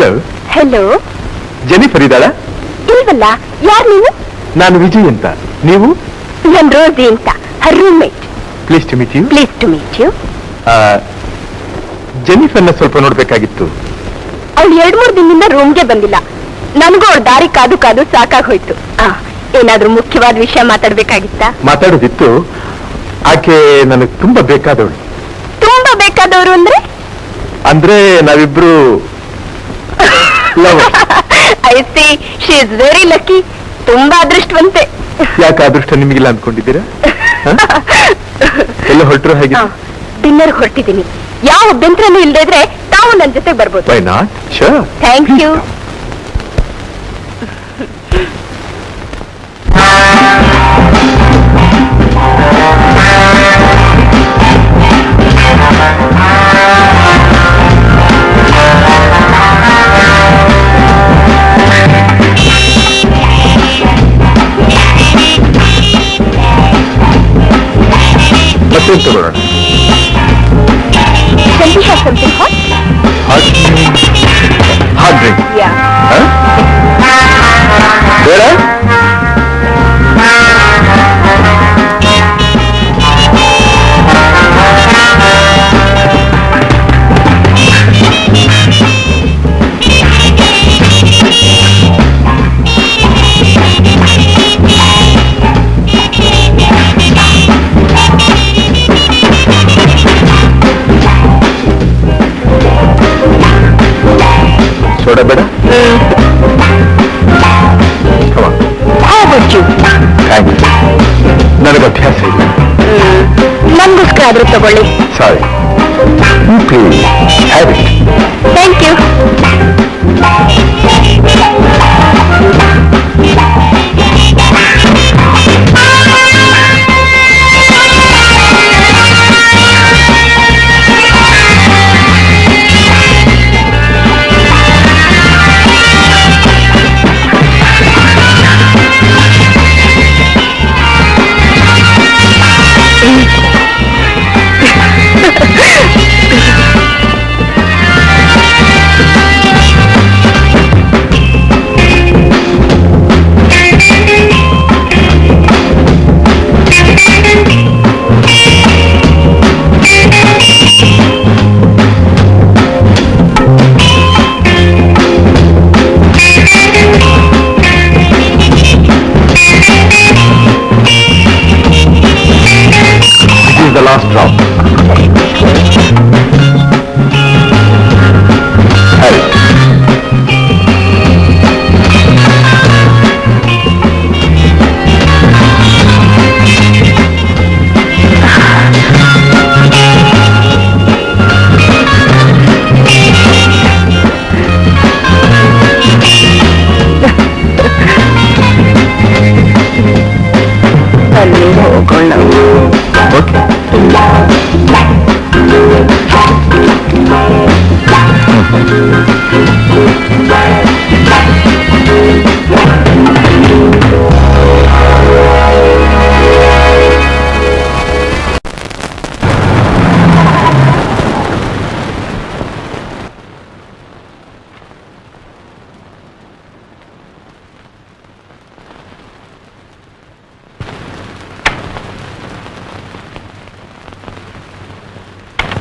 Hello hello. Jennifer ಇದ್ದಾಳ? ಇಲ್ವಲ್ಲ. ಯಾರು ನೀವು? ನಾನು ವಿಜಯ್ ಅಂತ. ನೀವು? ನಾನು ರೋಸಿ ಅಂತ, her roommate. Pleased to meet you. Pleased to meet you. ಜೆನಿಫರ್ನ ಸ್ವಲ್ಪ ನೋಡ್ಬೇಕಾಗಿತ್ತು. ಅವಳು 2-3 ದಿನದಿಂದ ರೂಮ್ಗೆ ಬಂದಿಲ್ಲ. ನನಗೂ ಅವ್ರ ದಾರಿ ಕಾದು ಕಾದು ಸಾಕಾಗೋಯ್ತು. ಏನಾದ್ರೂ ಮುಖ್ಯವಾದ ವಿಷಯ ಮಾತಾಡ್ಬೇಕಾಗಿತ್ತಾ? ಮಾತಾಡೋದಿತ್ತು. ಆಕೆ ನನಗೆ ತುಂಬಾ ಬೇಕಾದವಳು. ತುಂಬಾ ಬೇಕಾದವರು ಅಂದ್ರೆ? ಅಂದ್ರೆ ನಾವಿಬ್ರು I see she is very lucky. ತುಂಬಾ ಅದೃಷ್ಟವಂತೆ. ಯಾಕೆ ಅದೃಷ್ಟ ನಿಮಗಿಲ್ಲ ಅಂದ್ಕೊಂಡಿದ್ದೀರಾ? ಎಲ್ಲ ಹೊರಟರು ಹಾಗೆ? ಡಿನ್ನರ್ ಹೊರಟಿದ್ದೀನಿ. ಯಾವ ಅಭ್ಯಂತರನೂ ಇಲ್ಲದೆ ಇದ್ರೆ ತಾವು ನನ್ನ ಜೊತೆ ಬರ್ಬೋದು. Why not? Sure. Thank you. ಮತ್ತೇನು ತಗೊಳ್ಳೋಣ? Something hot? Hot drink. Yeah. Huh? ಬೇಡ? ಸೋಡಾ ಬೇಡ? ನನಗೆ ಅಭ್ಯಾಸ ಇಲ್ಲ. ನನ್ಗೋಸ್ಕರ ಆದ್ರೂ ತಗೊಳ್ಳಿ. Sorry. Please have it. Thank you. The last drop. Have it. ಅಲ್ಲಿ ಹೋಗೋಣ. Okay.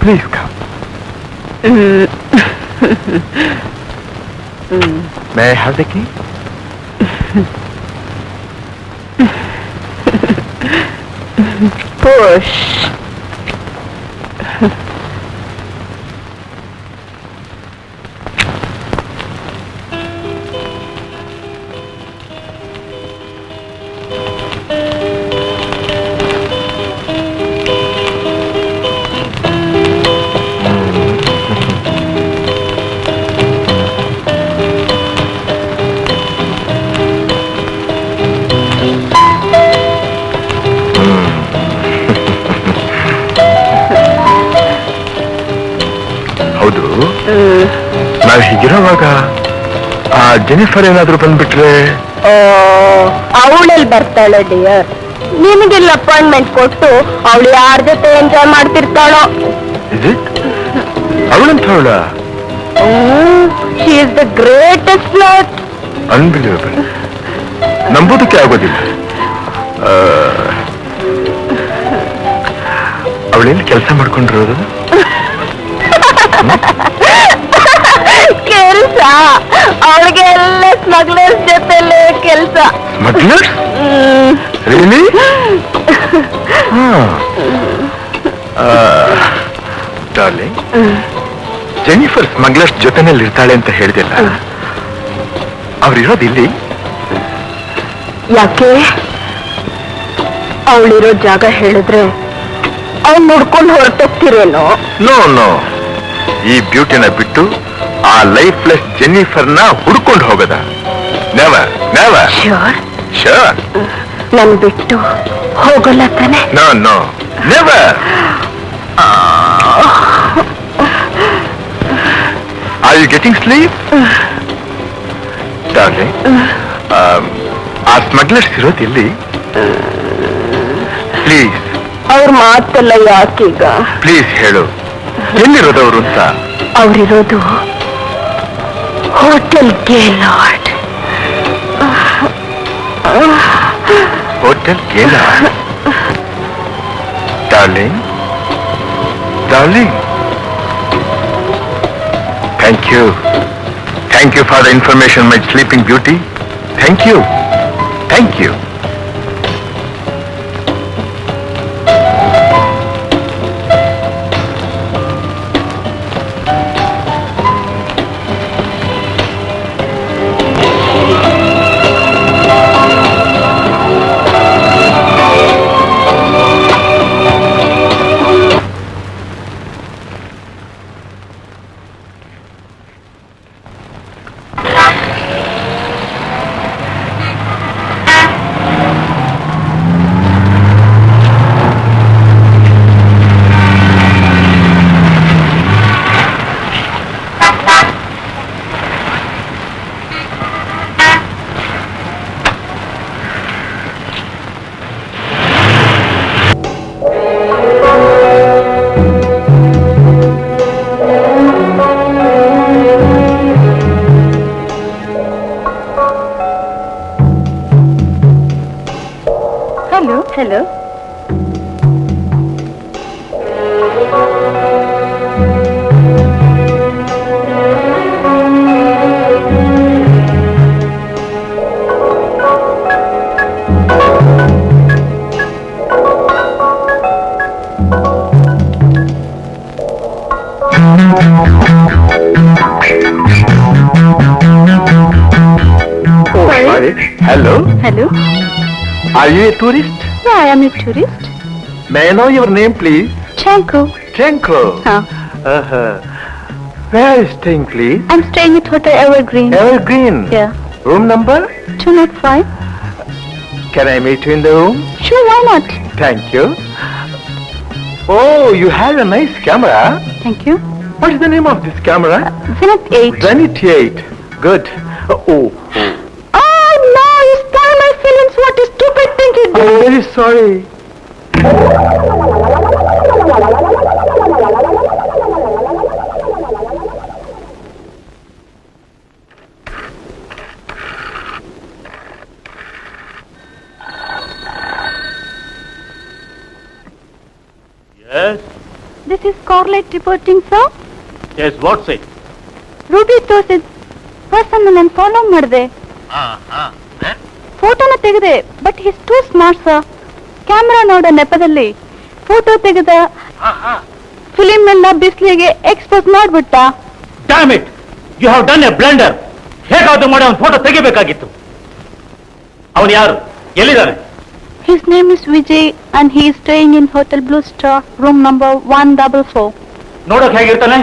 Please come. May I have the key? Push. ನಾವು ಹೀಗಿರುವಾಗ ಆ ಜೆನಿಫರ್ ಏನಾದ್ರೂ ಬಂದ್ಬಿಟ್ರೆ? ಅವಳಲ್ಲಿ ಬರ್ತಾಳೆ ಡಿಯರ್. ನಿಮಗೆಲ್ಲ ಅಪಾಯಿಂಟ್ಮೆಂಟ್ ಕೊಟ್ಟು ಅವಳು ಯಾರ ಜೊತೆ ಎಂಜಾಯ್ ಮಾಡ್ತಿರ್ತಾಳೋ. ಅವಳಂತ ಅವಳ she is the greatest flirt. Unbelievable. ನಂಬೋದಕ್ಕೆ ಆಗೋದಿಲ್ಲ. ಅವಳೇನು ಕೆಲಸ ಮಾಡ್ಕೊಂಡಿರೋದು? ಕೆಲ್ಸ ಅವಳಿಗೆ ಎಲ್ಲ ಸ್ಮಗ್ಲರ್ಸ್ ಜೊತೆಲೆ ಕೆಲ್ಸ. Smugglers? Really? Darling, Jennifer smugglers ಜೊತೆನಲ್ಲಿ ಇರ್ತಾಳೆ ಅಂತ ಹೇಳಿದಿಲ್ಲ. ಅವ್ರಿರೋದು ಇಲ್ಲಿ? ಯಾಕೆ? ಅವಳಿರೋ ಜಾಗ ಹೇಳಿದ್ರೆ ಅವ್ನು ನೋಡ್ಕೊಂಡು ಹೊರಟೋಗ್ತಿರೇನೋ? ನೋ ನೋ, ಈ ಬ್ಯೂಟಿನ ಬಿಟ್ಟು ಆ ಲೈಫ್ಲೆಸ್ ಜೆನ್ನಿಫರ್ನ ಹುಡ್ಕೊಂಡು ಹೋಗದ? Never never. ಶ್ಯೂರ್? ಶೋರ್. ನನ್ ಬಿಟ್ಟು ಹೋಗಲ್ಲ ತಾನೆ? No no, never. Are you getting sleep? Darling, ಆ ಸ್ಮಗ್ಲರ್ಸ್ ಇರೋದು ಇಲ್ಲಿ? ಪ್ಲೀಸ್ ಅವ್ರ ಮಾತೆಲ್ಲ ಯಾಕೀಗ? ಪ್ಲೀಸ್ ಹೇಳು, ಎಲ್ಲಿರೋದವ್ರು ಅಂತ? ಅವರಿರೋದು hotel Gaylord. Hotel Gaylord? Darling, darling, thank you. Thank you for the information, my sleeping beauty. Thank you, thank you. Hello. Sorry. Hello. Hello. Are you a tourist? Yeah, I am a tourist. May I know your name, please? Chanko. Chenko. Huh. Where are you staying, please? I'm staying at Hotel Evergreen. Evergreen. Yeah. Room number? 205. Can I meet you in the room? Sure, why not? Thank you. Oh, you have a nice camera. Thank you. What is the name of this camera? Zenith 8. Zenith 8. Good. Oh. Oh no, you spoiled my feelings. What a stupid thing you do. I'm very sorry. Yes, This is Scarlett reporting, sir. yes, what's it? Ruby ತೋರಿಸಿದ person ನಾನು follow ಮಾಡಿದೆ, ಫೋಟೋನ ತೆಗೆದೆ. But he's too smart sir. Camera ನೋಡೋ ನೆಪದಲ್ಲಿ photo ತೆಗೆದ, film ಎಲ್ಲ ಬಿಸಿಲಿಗೆ ಎಕ್ಸ್ಪೋಸ್ ಮಾಡ್ಬಿಟ್ಟ. Damn it! You have done a blunder. ಹೇಗಾದ್ರೂ ಮಾಡಿ ಅವನ ಫೋಟೋ ತೆಗಿಬೇಕಾಗಿತ್ತು. ಅವನು ಯಾರು? ಎಲ್ಲಿದ್ದಾನೆ? His name is Vijay and he is staying in Hotel Blue Star, room number 144. ನೋಡೋಕೆ ಹೇಗಿರ್ತಾನೆ?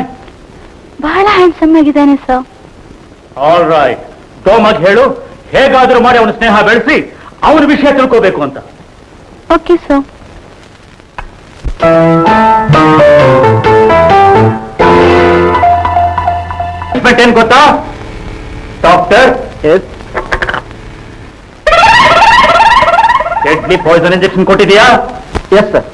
ಬಹಳ ಹ್ಯಾಂಡ್ಸಮ್ ಆಗಿದ್ದಾನೆ ಸರ್. ಆಲ್ ರೈಟ್, ಟೋಮಾಗ್ ಹೇಳು, ಹೇಗಾದ್ರೂ ಮಾಡಿ ಅವನ ಸ್ನೇಹ ಬೆಳೆಸಿ ಅವನ ವಿಷಯ ತಿಳ್ಕೋಬೇಕು ಅಂತ. Okay sir. ಏನ್ ಗೊತ್ತಾ ಡಾಕ್ಟರ್? ಡೆಡ್ಲಿ ಪಾಯ್ಸನ್ ಇಂಜೆಕ್ಷನ್ ಕೊಟ್ಟಿದ್ಯಾ? Yes sir.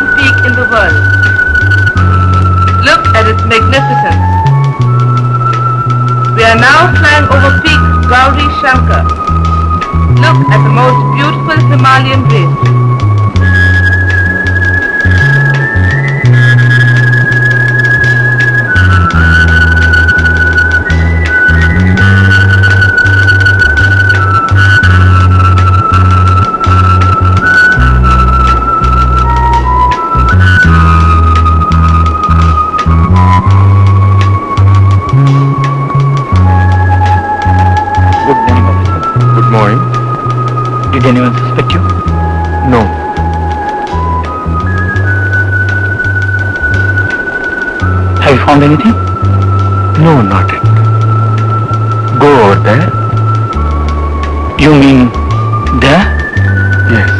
elevation peak in the world. Look at its magnificence. We are now flying over Peak Gauri Shankar. Look at the most beautiful Himalayan range. Good morning. Did anyone suspect you? No. Have you found anything? No, not it. Go over there. You mean there? Yes.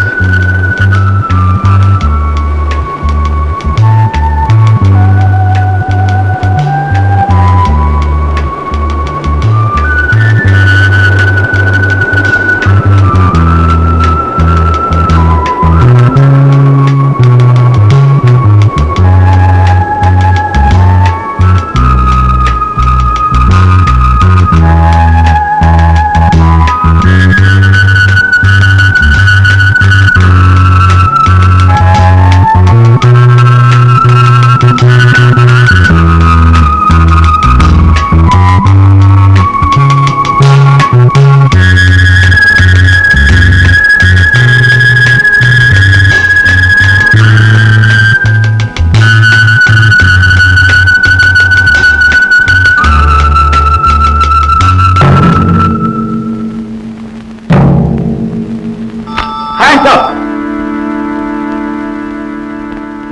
Hands up!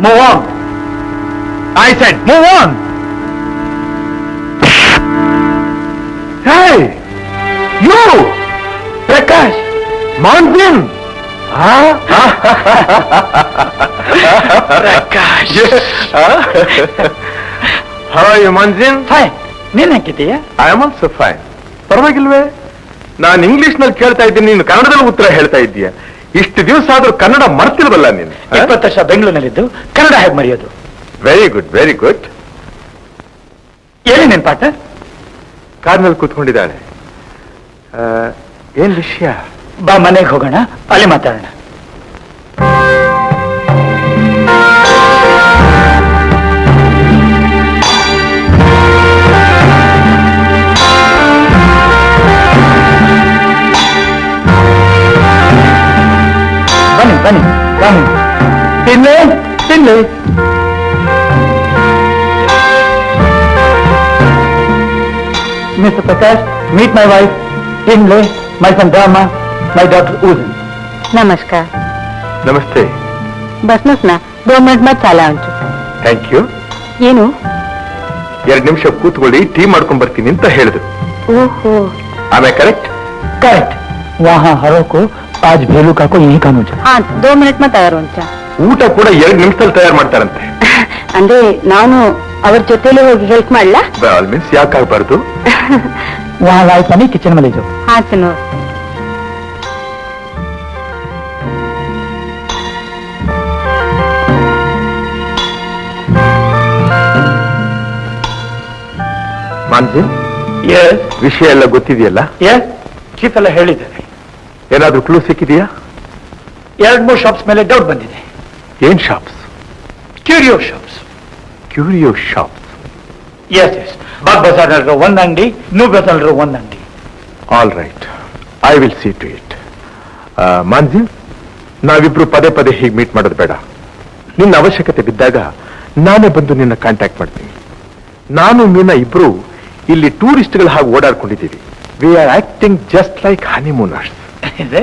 Move on! I said move on! Hey! You! Prakash! Monsoon! Huh? Prakash! How are you, Monsoon? Fine. ನೀನ್ ಹಾಕಿದ್ದೀಯಾ? I am also fine. ಪರವಾಗಿಲ್ವೇ? ನಾನು ಇಂಗ್ಲಿಷ್ನಲ್ಲಿ ಕೇಳ್ತಾ ಇದ್ದೀನಿ, ನೀನು ಕನ್ನಡದಲ್ಲಿ ಉತ್ತರ ಹೇಳ್ತಾ ಇದ್ದೀಯ. ಇಷ್ಟು ದಿವಸ ಆದ್ರೂ ಕನ್ನಡ ಮರ್ತಿಲ್ವಲ್ಲ ನೀನು? 20 ವರ್ಷ ಬೆಂಗಳೂರಿನಲ್ಲಿದ್ದು ಕನ್ನಡ ಹೇಗೆ ಮರೆಯೋದು? Very good, very good. ಏನೇ ನಿನ್ ಪಾಠ? ಕಾರ್ನಲ್ಲಿ ಕೂತ್ಕೊಂಡಿದ್ದಾಳೆ. ಏನ್ ವಿಷಯ? ಬಾ ಮನೆಗೆ ಹೋಗೋಣ, ಅಲ್ಲಿ ಮಾತಾಡೋಣ. ಬನ್ನಿ ಬನ್ನಿ ಬನ್ನಿ. ತಿನ್ನಿ ತಿನ್ನಿ. Mr. Prakash, meet my wife, Tinle, my son Rama, my daughter Uzen. नमस्कार. ನಮಸ್ತೆ. बसनोस ना 2 मिनट में चाला उंचु. Thank you. ಏನು? 2 ನಿಮಿಷ ಕೂತ್ಕೊಳ್ಳಿ, ಟೀ ಮಾಡ್ಕೊಂಡ್ ಬರ್ತೀನಿ ಅಂತ ಹೇಳಿದ್ರು. ओहो. ಆಮೇಲೆ ಕರೆಕ್ಟ್? Correct. वहाँ हरों को आज भेलू का को यही काम हो जाए. हाँ 2 मिनट में तयार ಉಂಚಾ. ಊಟ ಕೂಡ 2 ನಿಮಿಷದಲ್ಲಿ ತಯಾರು ಮಾಡ್ತಾರಂತೆ. ಅಂದ್ರೆ ನಾನು ಅವ್ರ ಜೊತೆಲಿ ಹೋಗಿ ಹೆಲ್ಪ್ ಮಾಡ್ಲಾ? ಆಲ್ ಮೀನ್ಸ್ ಯಾಕಾಗಬಾರ್ದು? वहाँ लाइट मनी किचन में ले जाओ. ಹಾ ತಿನ್ನು. ಮಾನ್ಸಿ, Yes. ವಿಷಯ ಎಲ್ಲ ಗೊತ್ತಿದೆಯಲ್ಲ? Yes. ಚೀಫ್ ಎಲ್ಲ ಹೇಳಿದ್ದಾರೆ. ಏನಾದ್ರೂ ಕ್ಲೂ ಸಿಕ್ಕಿದೆಯಾ? 2-3 ಶಾಪ್ಸ್ ಮೇಲೆ ಡೌಟ್ ಬಂದಿದೆ. ಏನ್ shops? Curio shops. Curio shops. Yes yes. ಬಾಗ್ ಬಜಾರ್ನಲ್ಲಿರೋ ಒಂದು ಅಂಗಡಿ, ನ್ಯೂ ಬಜಾರ್ನಲ್ಲಿರೋ ಒಂದು ಅಂಗಡಿ. All right, I will see to it. Mansi, ನಾವಿಬ್ರು ಪದೇ ಪದೇ ಹೀಗೆ ಮೀಟ್ ಮಾಡೋದು ಬೇಡ. ನಿನ್ನ ಅವಶ್ಯಕತೆ ಬಿದ್ದಾಗ ನಾನೇ ಬಂದು ನಿನ್ನ ಕಾಂಟ್ಯಾಕ್ಟ್ ಮಾಡ್ತೀನಿ. ನಾನು ಮೀನಾ ಇಬ್ರು ಇಲ್ಲಿ ಟೂರಿಸ್ಟ್ಗಳ ಹಾಗೆ ಓಡಾಡ್ಕೊಂಡಿದ್ದೀವಿ. We are acting just like honeymooners. ಇದೆ?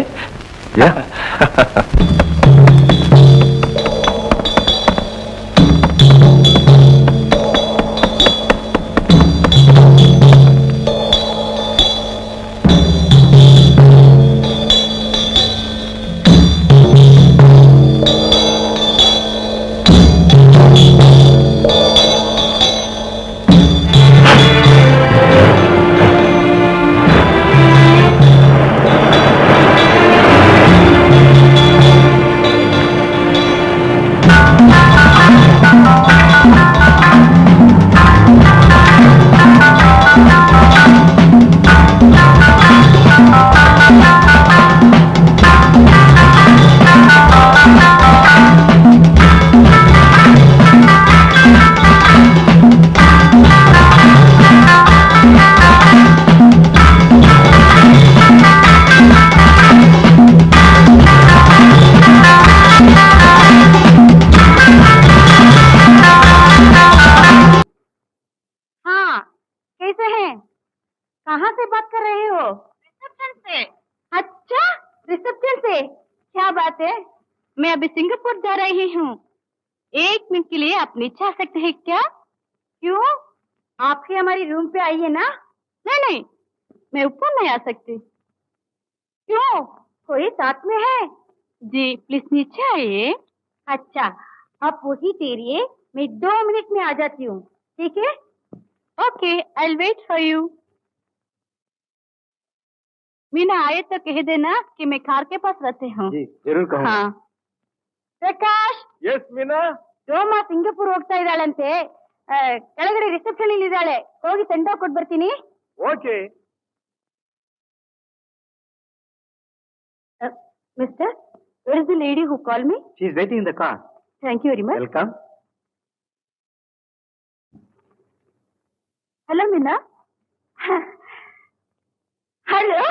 तरफ जा रही हूँ. 1 मिनट के लिए आप नीचे आ सकते हैं क्या? क्यों? आप ही हमारी रूम पे आइए ना. नहीं नहीं, मैं ऊपर नहीं आ सकती. क्यों? कोई साथ में है? जी प्लीज नीचे आइए. अच्छा, आप वही ठहरिए, मैं 2 मिनट में आ जाती हूँ. ठीक है? Okay, I will wait for you. Meena आए तो कह देना कि मैं कार के पास रहती हूँ. जी जरूर कहूँगा. हाँ. ಪ್ರಕಾಶ್, ಎಸ್ ಮೀನಾ. ರೋಮ ಸಿಂಗಪುರ್ ಹೋಗ್ತಾ ಇದ್ದಾಳಂತೆ. ಕೆಳಗಡೆ ರಿಸೆಪ್ಷನ್ ಅಲ್ಲಿ ಇದ್ದಾಳೆ. ಹೋಗಿ ಸೆಂಡ್ ಆಫ್ ಕೊಟ್ಟು ಬರ್ತೀನಿ. Okay. Mister, where is the lady who call me? She is waiting in the car. Thank you very much. Welcome. Hello Meena. Hello.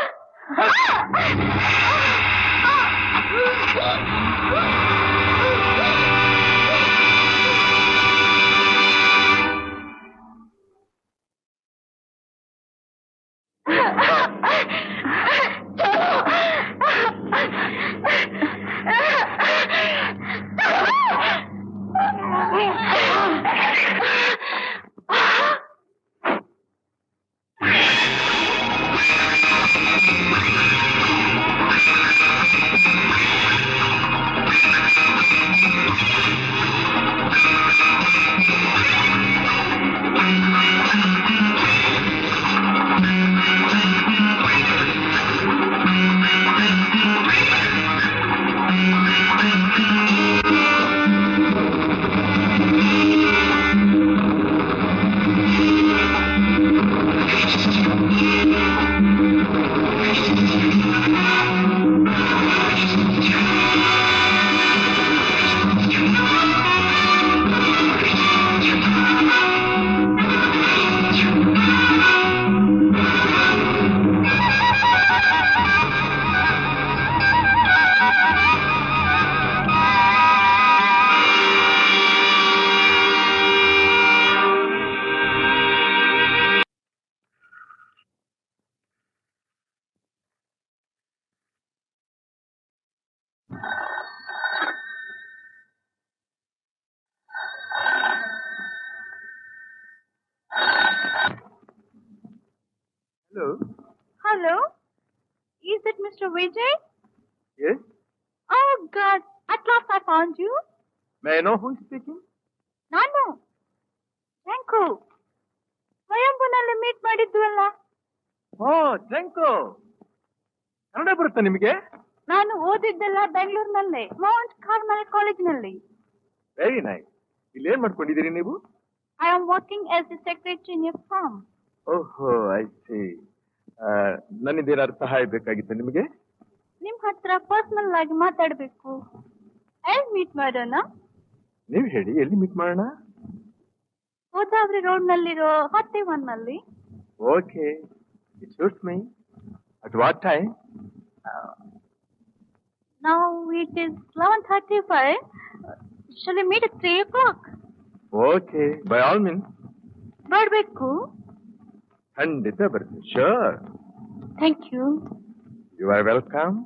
Hello. Hello. Is it Mr. Vijay? Yes. Oh God! At last I found you. May I know who is speaking? ನಾನು ಥ್ಯಾಂಕು. ಸ್ವಯಂಭುನಲ್ಲಿ meet ಮಾಡಿದ್ವಲ್ಲ. ಓ ಥ್ಯಾಂಕು. ಕನ್ನಡ ಬರುತ್ತಾ ನಿಮಗೆ? ನಾನು ಓದಿದ್ದೆಲ್ಲ ಬೆಂಗಳೂರಿನಲ್ಲಿ, ಮೌಂಟ್ ಕಾರ್ಮಲ್ ಕಾಲೇಜಿನಲ್ಲಿ. Very nice. ಇಲ್ಲಿ ಏನ್ ಮಾಡ್ಕೊಂಡಿದ್ದೀರಿ ನೀವು? I am working as a secretary in a firm. ಓಹೋ ಐ ಸಿ. ನನ್ನಿಂದ ಏನಾದ್ರು ಸಹಾಯ ಬೇಕಾಗಿತ್ತು ನಿಮಗೆ? ನಿಮ್ ಹತ್ರ ಪರ್ಸನಲ್ ಆಗಿ ಮಾತಾಡ್ಬೇಕು. ಎಲ್ಲಿ ಮೀಟ್ ಮಾಡೋಣ? ನೀವು ಹೇಳಿ, ಎಲ್ಲಿ ಮೀಟ್ ಮಾಡೋಣ? ಗೋದಾವರಿ ರೋಡ್ ನಲ್ಲಿರೋ ಹೊಟ್ಟೆ ನಲ್ಲಿ. Okay, it suits me. At what time? Now it is 11:35. Shall we meet at 3 o'clock? Okay, by all means. ಬರ್ಬೇಕು. ಖಂಡಿತ ಬರ್ತೀನಿ. Sure. Thank you. You are welcome.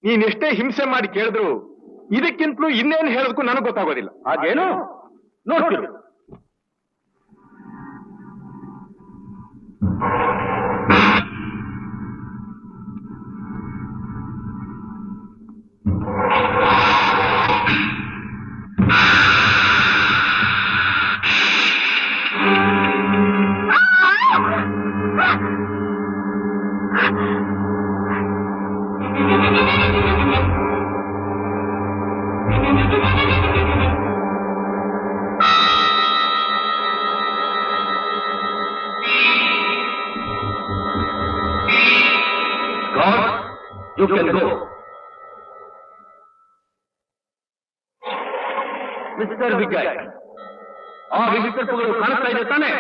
ನೀನ್ ಎಷ್ಟೇ ಹಿಂಸೆ ಮಾಡಿ ಕೇಳಿದ್ರು ಇದಕ್ಕಿಂತಲೂ ಇನ್ನೇನು ಹೇಳೋದಕ್ಕೂ ನನಗೆ ಗೊತ್ತಾಗೋದಿಲ್ಲ. ಹಾಗೇನು ನೋಡ್ತಿರು. You can go. Mister Vijay, ಆ ವಿಧಿಕಲ್ಪಗಳು ಕಾಣಿಸ್ತಾ ಇದೆ ತಾನೆ?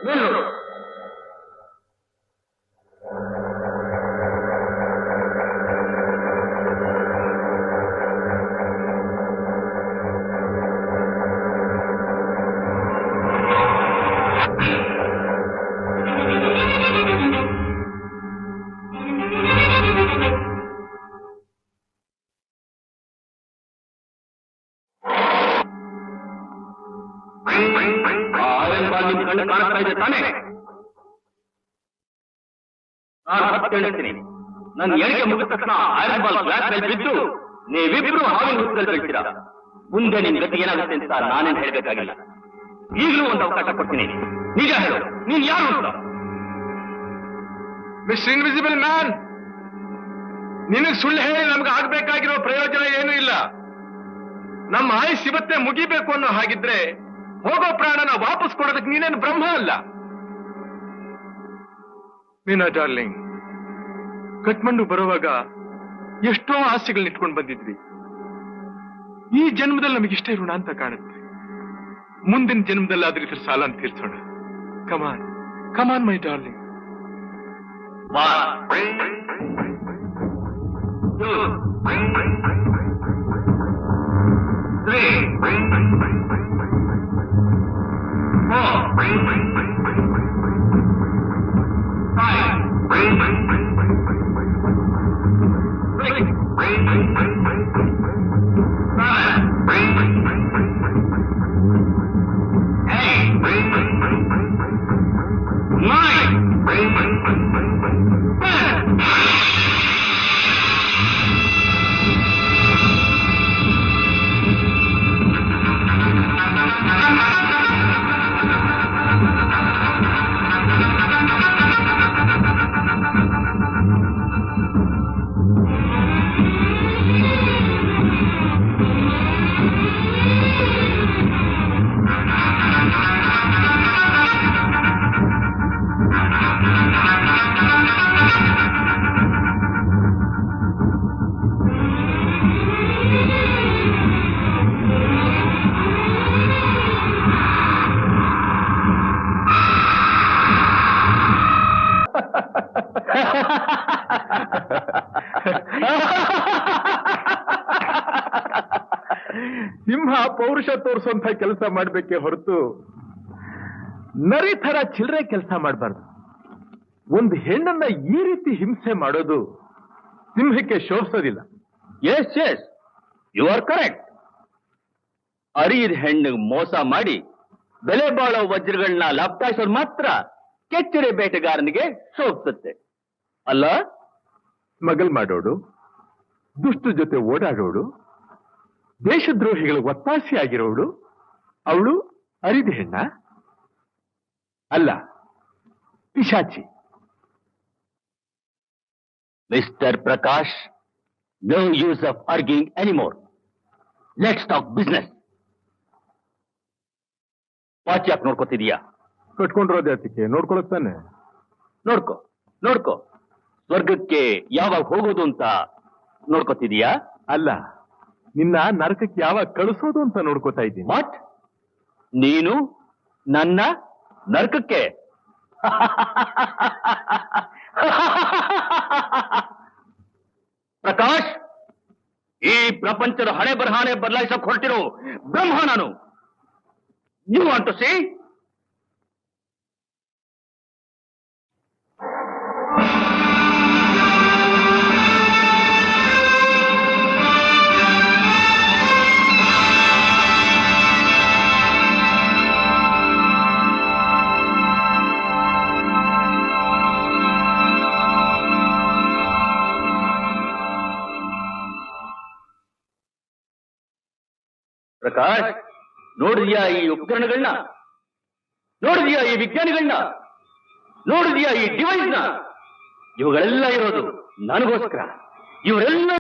ನೋಡು. ಕಣ್ಣು ಕಾಣಿಸ್ತಾ ಇದೆ ತಾನೆ? ನಾನು ಹತ್ತು ಹೇಳ್ತೀನಿ, ನನ್ನ ಎಣಿಕೆ ಮುಗಿದ ತಕ್ಷಣ ಐರನ್ ಬಾಲ್ ಗ್ಲಾಸ್ ಮೇಲೆ ಬಿದ್ದು ನೀವಿಬ್ರು ಹಾವಿನ ಹುತ್ತಲ್ಲಿ ಬೀಳ್ತೀರಾ. ಮುಂದೆ ನಿನ್ ಗತಿ ಏನಾಗುತ್ತೆ ಅಂತ ನಾನೇನು ಹೇಳ್ಬೇಕಾಗಿಲ್ಲ. ಈಗಲೂ ಒಂದು ಅವಕಾಶ ಕೊಡ್ತೀನಿ, ನಿಜ ಹೇಳು, ನೀನ್ ಯಾರು ಅಂತ. ಮಿಸ್ಟರ್ ಇನ್ವಿಸಿಬಲ್ ಮ್ಯಾನ್, ನಿನಗೆ ಸುಳ್ಳು ಹೇಳಿ ನಮ್ಗೆ ಆಗ್ಬೇಕಾಗಿರೋ ಪ್ರಯೋಜನ ಏನೂ ಇಲ್ಲ. ನಮ್ಮ ಆಯುಸ್ ಇವತ್ತೇ ಮುಗಿಬೇಕು ಅನ್ನೋ ಹಾಗಿದ್ರೆ ಹೋಗೋ ಪ್ರಾಣನ ವಾಪಸ್ ಕೊಡೋದಕ್ಕೆ ನೀನೇನು ಬ್ರಹ್ಮ ಅಲ್ಲ. ಮೀನಾ ಡಾರ್ಲಿಂಗ್, ಕಟ್ಮಂಡು ಬರುವಾಗ ಎಷ್ಟೋ ಆಸೆಗಳನ್ನ ಇಟ್ಕೊಂಡು ಬಂದಿದ್ವಿ. ಈ ಜನ್ಮದಲ್ಲಿ ನಮಗಿಷ್ಟೇ ಋಣ ಅಂತ ಕಾಣುತ್ತೆ. ಮುಂದಿನ ಜನ್ಮದಲ್ಲಿ ಆದ್ರೆ ಇದ್ರ ಸಾಲ ಅಂತ ತೀರ್ಸೋಣ. ಕಮಾನ್ ಕಮಾನ್ ಮೈ ಡಾರ್ಲಿಂಗ್. ಸಿಂಹ ಪೌರುಷ ತೋರಿಸುವಂತ ಕೆಲಸ ಮಾಡ್ಬೇಕೆ ಹೊರತು ನರಿ ಥರ ಚಿಲ್ಲರೆ ಕೆಲಸ ಮಾಡಬಾರ್ದು. ಒಂದು ಹೆಣ್ಣನ್ನ ಈ ರೀತಿ ಹಿಂಸೆ ಮಾಡೋದು ಸಿಂಹಕ್ಕೆ ಶೋಭಿಸೋದಿಲ್ಲ. Yes yes, you are correct. ಅರಿಯದ ಹೆಣ್ಣಿಗೆ ಮೋಸ ಮಾಡಿ ಬೆಲೆ ಬಾಳೋ ವಜ್ರಗಳನ್ನ ಲಪ್ಟಾಯಿಸೋದು ಮಾತ್ರ ಕೆಚ್ಚರೆ ಬೇಟೆಗಾರನಿಗೆ ಶೋಭಿಸುತ್ತೆ ಅಲ್ಲ? ಸ್ಮಗಲ್ ಮಾಡೋಡು, ದುಷ್ಟ ಜೊತೆ ಓಡಾಡೋಡು, ದೇಶದ್ರೋಹಿಗಳಿಗೆ ಒತ್ತಾಸೆಯಾಗಿರೋಳು ಅವಳು ಅರಿದ ಹೆಣ್ಣ ಅಲ್ಲ, ಪಿಶಾಚಿ. Mister Prakash, no use of arguing anymore. Let's talk business. Watch ಯಾಕೆ ನೋಡ್ಕೋತಿದೀಯಾ? ಕಟ್ಕೊಂಡಿರೋದೇ ಅದಕ್ಕೆ ನೋಡ್ಕೊಳಕ್ ತಾನೆ. ನೋಡ್ಕೋ ನೋಡ್ಕೋ, ಸ್ವರ್ಗಕ್ಕೆ ಯಾವಾಗ ಹೋಗೋದು ಅಂತ ನೋಡ್ಕೋತಿದೀಯಾ? ಅಲ್ಲ, ನಿನ್ನ ನರಕಕ್ಕೆ ಯಾವಾಗ ಕಳಿಸೋದು ಅಂತ ನೋಡ್ಕೋತಾ ಇದ್ದೀನಿ. ವಾಟ್? ನೀನು ನನ್ನ ನರಕಕ್ಕೆ? ಪ್ರಕಾಶ್, ಈ ಪ್ರಪಂಚದ ಹಣೆ ಬರಹಾನೆ ಬದಲಾಯಿಸಕ್ ಹೊರಟಿರೋ ಬ್ರಹ್ಮ ನಾನು. You want to see? Prakash, ನೋಡಿದ್ಯಾ ಈ ಉಪಕರಣಗಳನ್ನ? ನೋಡಿದ್ಯಾ ಈ ವಿಜ್ಞಾನಿಗಳನ್ನ? ನೋಡಿದ್ಯಾ ಈ ಡಿವೈಸ್ನ? ಇವುಗಳೆಲ್ಲ ಇರೋದು ನನಗೋಸ್ಕರ. ಇವರೆಲ್ಲ